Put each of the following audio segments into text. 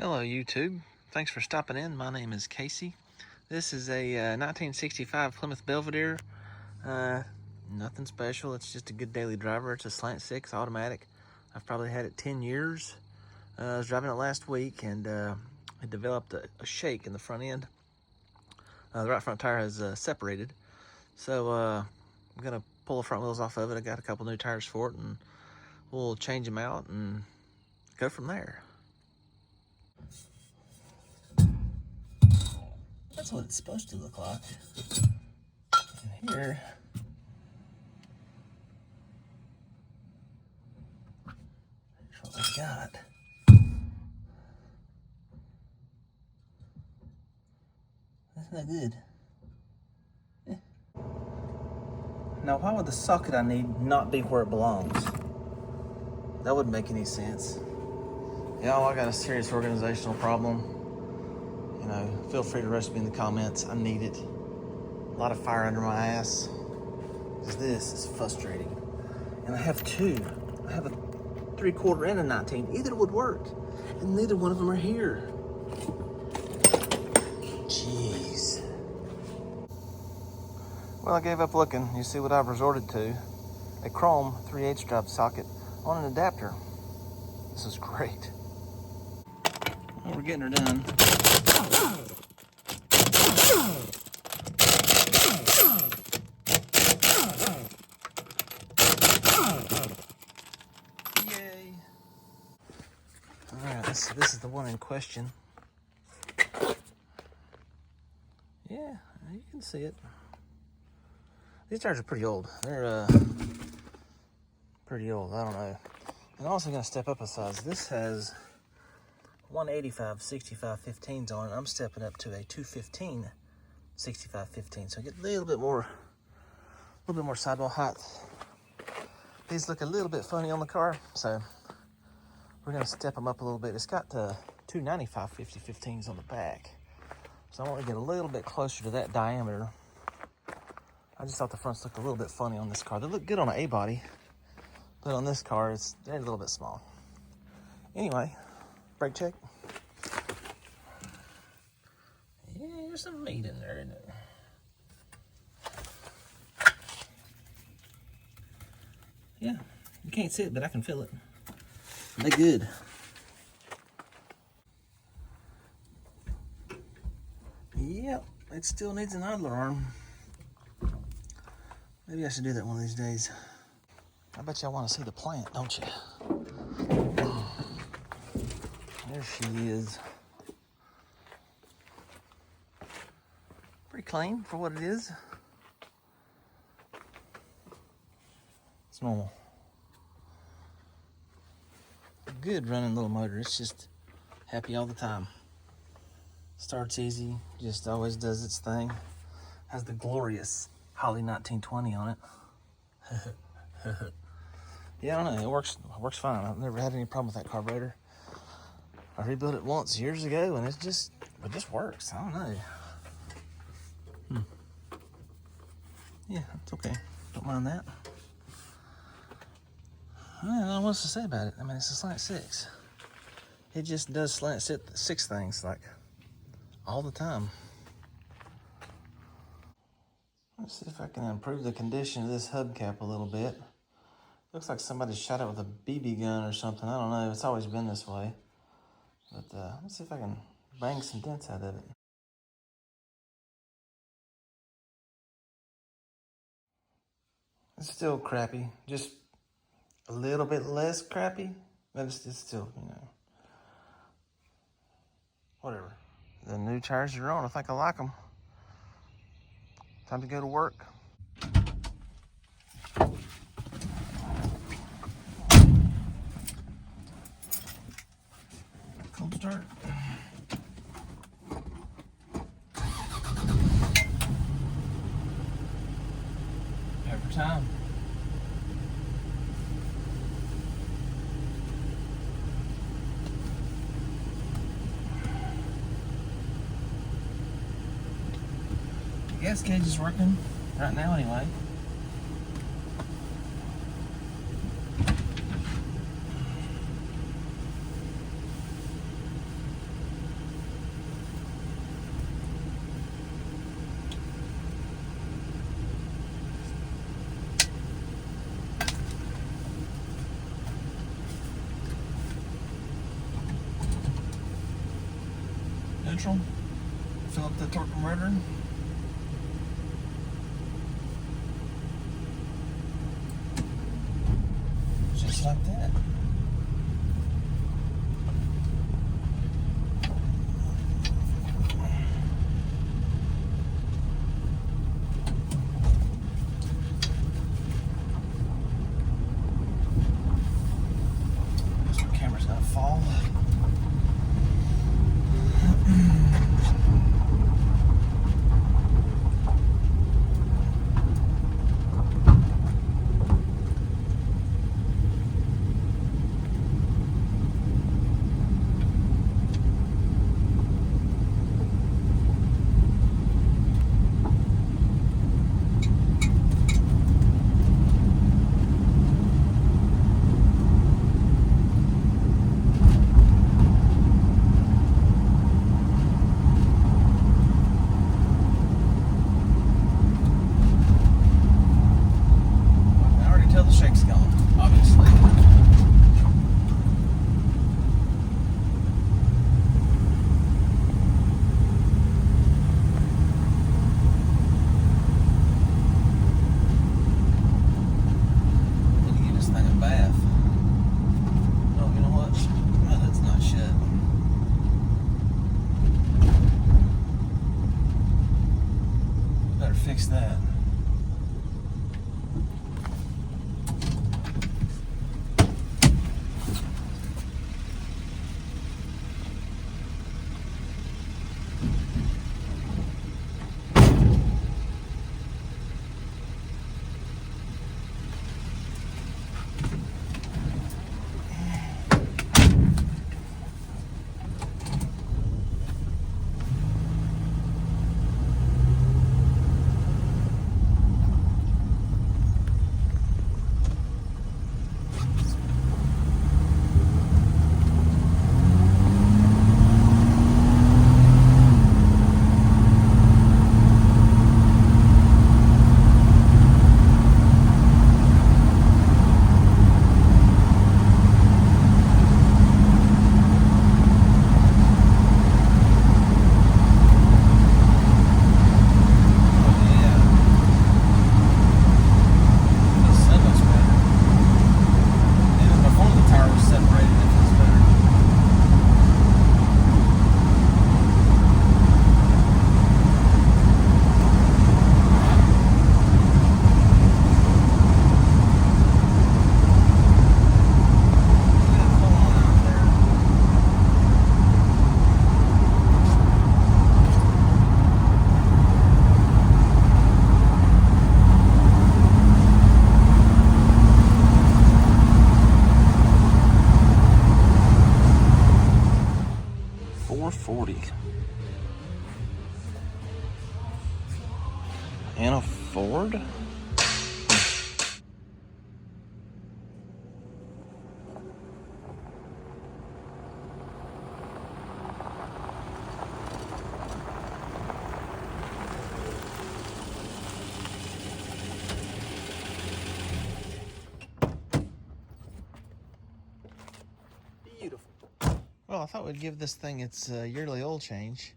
Hello YouTube, thanks for stopping in. My name is Casey. This is a 1965 Plymouth Belvedere. Nothing special, it's just a good daily driver. It's a Slant 6 automatic. I've probably had it 10 years. I was driving it last week and it developed a shake in the front end. The right front tire has separated. So I'm gonna pull the front wheels off of it. I got a couple new tires for it and we'll change them out and go from there. That's what it's supposed to look like. And here, here's what we got. That's not good. Now, why would the socket I need not be where it belongs? That wouldn't make any sense. Y'all, I got a serious organizational problem. You know, feel free to roast me in the comments. I need it. A lot of fire under my ass. Because this is frustrating. And I have two. I have a 3/4 and a 19. Either would work. And neither one of them are here. Jeez. Well, I gave up looking. You see what I've resorted to. A chrome 3/8 drive socket on an adapter. This is great. Well, we're getting her done. Yay. Alright, this is the one in question. Yeah, you can see it. These tires are pretty old. They're pretty old, I don't know. I'm also gonna step up a size. This has 185 65 15s on it. I'm stepping up to a 215 65 15, so I get a little bit more sidewall height. These look a little bit funny on the car, so we're gonna step them up a little bit. It's got 295 50 15s on the back, so I want to get a little bit closer to that diameter. I just thought the fronts looked a little bit funny on this car. They look good on an A body, but on this car they're a little bit small. Anyway, brake check. Yeah, there's some meat in there, isn't it? Yeah, you can't see it, but I can feel it. They're good. Yep, it still needs an idler arm. Maybe I should do that one of these days. I bet y'all want to see the plant, don't you? There she is. Pretty clean for what it is. It's normal. Good running little motor. It's just happy all the time. Starts easy, just always does its thing. Has the glorious Holly 1920 on it. Yeah, I don't know. It works fine. I've never had any problem with that carburetor. I rebuilt it once years ago, and it just works. I don't know. Yeah, it's okay. Don't mind that. I don't know what else to say about it. I mean, it's a Slant 6. It just does Slant 6 things like all the time. Let's see if I can improve the condition of this hubcap a little bit. Looks like somebody shot it with a BB gun or something. I don't know. It's always been this way. But let's see if I can bang some dents out of it. It's still crappy. Just a little bit less crappy. But it's still, you know, whatever. The new tires are on. I think I like them. Time to go to work. Cold start. Every time. The gas gauge is working right now anyway. neutral. Fill up the torque converter. Just like that. This camera's gonna fall. Fix that. And a Ford? Beautiful. Well, I thought we'd give this thing its yearly oil change.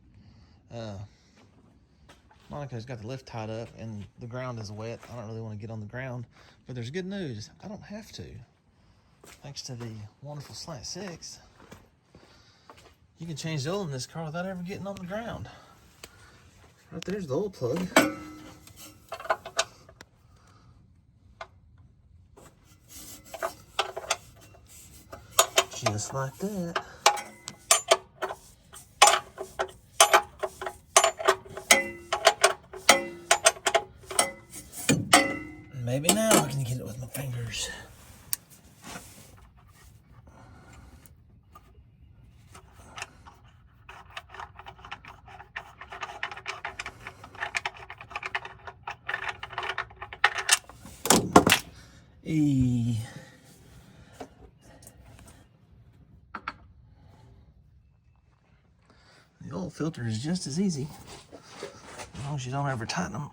Monica's got the lift tied up and the ground is wet. I don't really want to get on the ground, but there's good news. I don't have to. Thanks to the wonderful Slant 6, you can change the oil in this car without ever getting on the ground. Right there's the oil plug. Just like that. Maybe now I can get it with my fingers. The oil filter is just as easy, as long as you don't ever tighten them.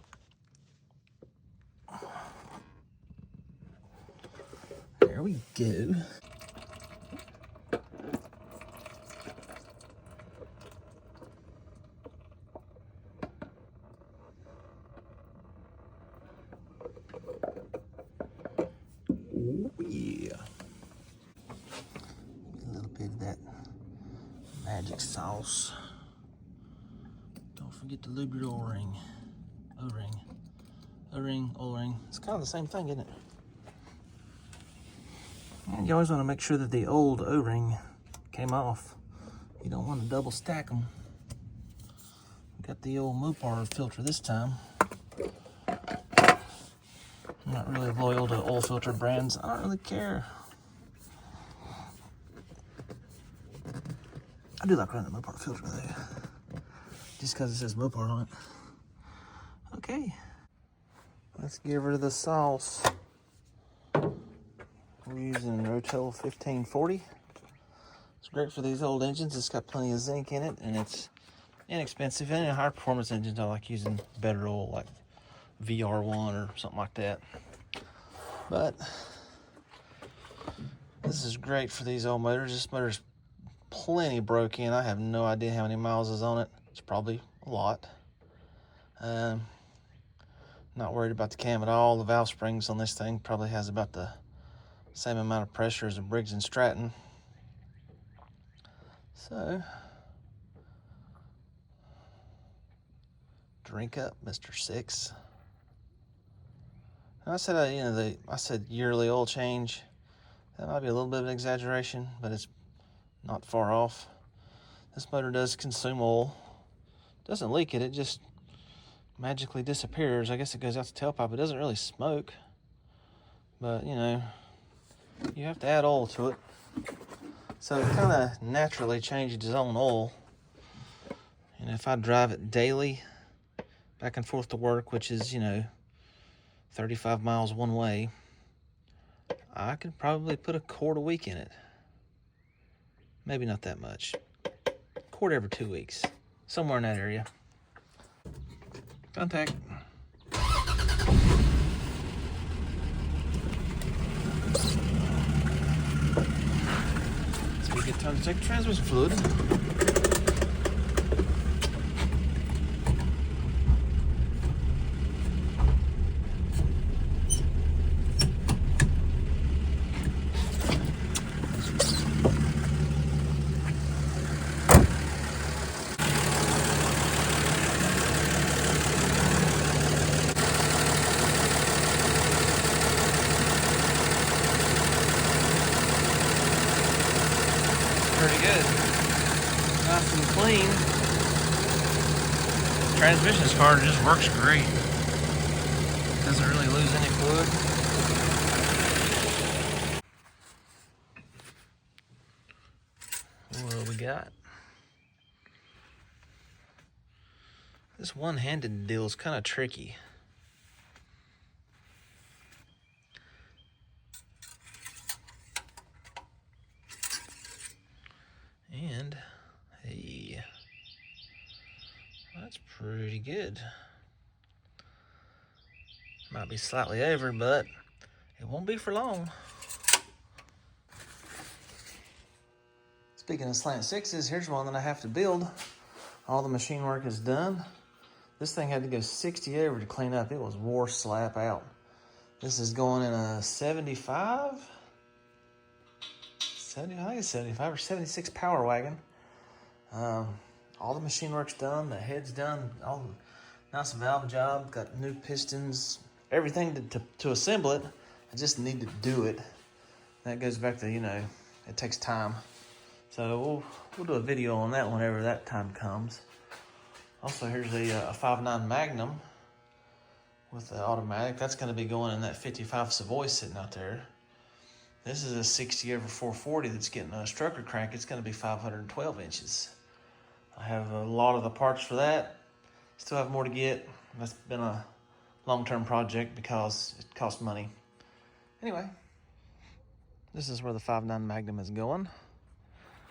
There we go. that magic sauce. Don't forget to lube your O-ring. O-ring. O-ring, O-ring. It's kind of the same thing, isn't it? And you always want to make sure that the old O-ring came off. You don't want to double stack them. Got the old Mopar filter this time. I'm not really loyal to oil filter brands. I don't really care. I do like running the Mopar filter though, just because it says Mopar on it. Okay, let's get rid of the sauce. We're using Rotel 1540. It's great for these old engines. It's got plenty of zinc in it, and it's inexpensive. And in high performance engines, I like using better oil, like VR1 or something like that. But this is great for these old motors. This motor's plenty broke in. I have no idea how many miles is on it. It's probably a lot. Not worried about the cam at all. The valve springs on this thing probably has about the same amount of pressure as a Briggs & Stratton. So, drink up, Mr. Six. And I said, I said yearly oil change. That might be a little bit of an exaggeration, but it's not far off. This motor does consume oil. Doesn't leak it, it just magically disappears. I guess it goes out the tailpipe. It doesn't really smoke, but you know, you have to add oil to it. So it kind of naturally changes its own oil. And if I drive it daily, back and forth to work, which is, 35 miles one way, I could probably put a quart a week in it. Maybe not that much. Quart every 2 weeks. Somewhere in that area. Contact. So we get time to check the transmission fluid. Pretty good. Nice and clean. Transmission's car just works great. Doesn't really lose any fluid. What do we got? This one-handed deal is kind of tricky. And, hey, that's pretty good. Might be slightly over, but it won't be for long. Speaking of Slant 6s, here's one that I have to build. All the machine work is done. This thing had to go 60 over to clean up. It was wore slap out. This is going in a 75? I think it's 75 or 76 Power Wagon. All the machine work's done, the head's done, all the nice valve job, got new pistons, everything to assemble it. I just need to do it. That goes back to, it takes time. So we'll do a video on that whenever that time comes. Also, here's a 5.9 Magnum with the automatic. That's going to be going in that 55 Savoy sitting out there. This is a 60 over 440 that's getting a stroker crank. It's going to be 512 inches. I have a lot of the parts for that. Still have more to get. That's been a long-term project because it costs money. Anyway, this is where the 5.9 Magnum is going.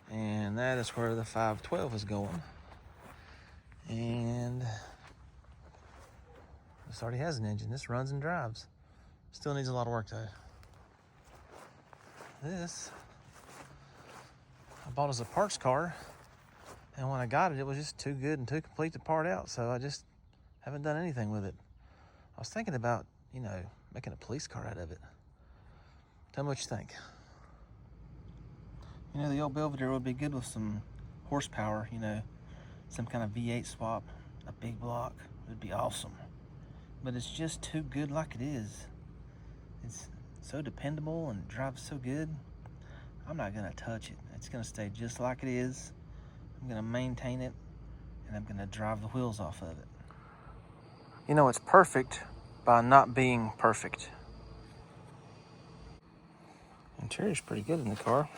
And that is where the 512 is going. And this already has an engine. This runs and drives. Still needs a lot of work though. This I bought as a parts car, and when I got it, it was just too good and too complete to part out, so I just haven't done anything with it. I was thinking about, making a police car out of it. Tell me what you think. You know, the old Belvedere would be good with some horsepower, you know, some kind of V8 swap, a big block. It would be awesome. But it's just too good like it is. It's so dependable and drives so good. I'm not gonna touch it. It's gonna stay just like it is. I'm gonna maintain it, and I'm gonna drive the wheels off of it. You know, it's perfect by not being perfect. Interior's pretty good in the car.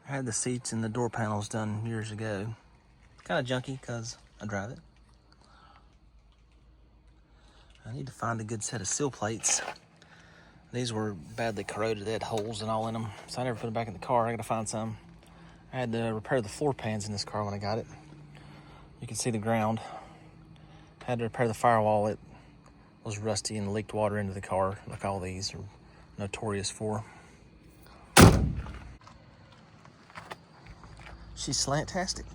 I had the seats and the door panels done years ago. Kind of junky because I drive it. I need to find a good set of sill plates. These were badly corroded. They had holes and all in them, so I never put them back in the car. I gotta find some. I had to repair the floor pans in this car when I got it. You can see the ground. I had to repair the firewall. It was rusty and leaked water into the car, like all these are notorious for. She's slant-tastic.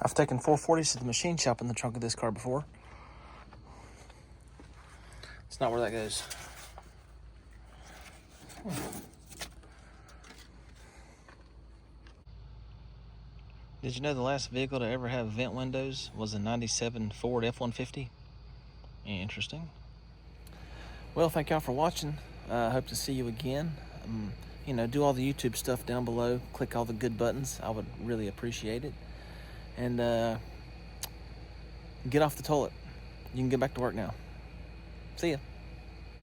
I've taken 440s to the machine shop in the trunk of this car before. It's not where that goes. Did you know the last vehicle to ever have vent windows was a 97 Ford F-150? Interesting. Well, thank y'all for watching. I hope to see you again. You know, do all the YouTube stuff down below. Click all the good buttons. I would really appreciate it. And get off the toilet. You can get back to work now. See ya.